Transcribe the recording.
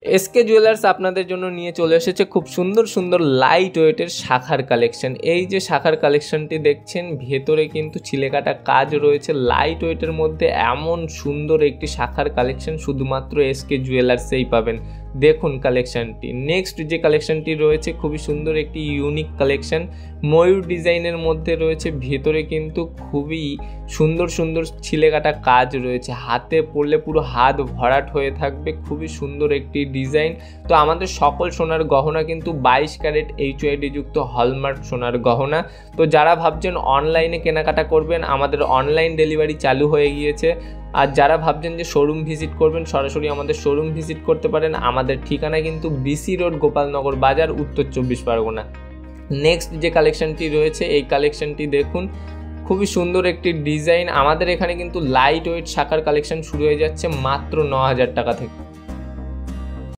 SK jewellers আপনাদের জন্য নিয়ে চলে এসেছে খুব সুন্দর সুন্দর লাইট ওয়েটের শাখার কালেকশন। এই যে শাখার কালেকশনটি দেখছেন, ভেতরে কিন্তু ছিলেকাটা কাজ রয়েছে। লাইট ওয়েটের মধ্যে এমন সুন্দর একটি শাখার কালেকশন শুধুমাত্র এসকে জুয়েলার্সেই পাবেন। দেখুন কালেকশনটি। নেক্সট যে কালেকশনটি রয়েছে খুবই সুন্দর একটি ইউনিক কালেকশন, ময়ূর ডিজাইনের মধ্যে রয়েছে। ভেতরে কিন্তু খুবই সুন্দর সুন্দর ছিলেকাটা কাজ রয়েছে, হাতে পরলে পুরো হাত ভরাট হয়ে থাকবে। খুবই সুন্দর একটি ডিজাইন। তো আমাদের সকল সোনার গহনা কিন্তু 22 ক্যারেট HYD যুক্ত হলমার্ক সোনার গহনা। তো যারা ভাবছেন অনলাইনে কেনাকাটা করবেন, আমাদের অনলাইন ডেলিভারি চালু হয়ে গিয়েছে। আর যারা ভাবছেন যে শোরুম ভিজিট করবেন, সরাসরি আমাদের শোরুম ভিজিট করতে পারেন। আমাদের ঠিকানা কিন্তু BC রোড, গোপালনগর বাজার, উত্তর 24 পরগনা। নেক্সট যে কালেকশনটি রয়েছে, এই কালেকশনটি দেখুন, খুবই সুন্দর একটি ডিজাইন। আমাদের এখানে কিন্তু লাইট ওয়েট শাখার কালেকশন শুরু হয়ে যাচ্ছে মাত্র 9000 টাকা থেকে।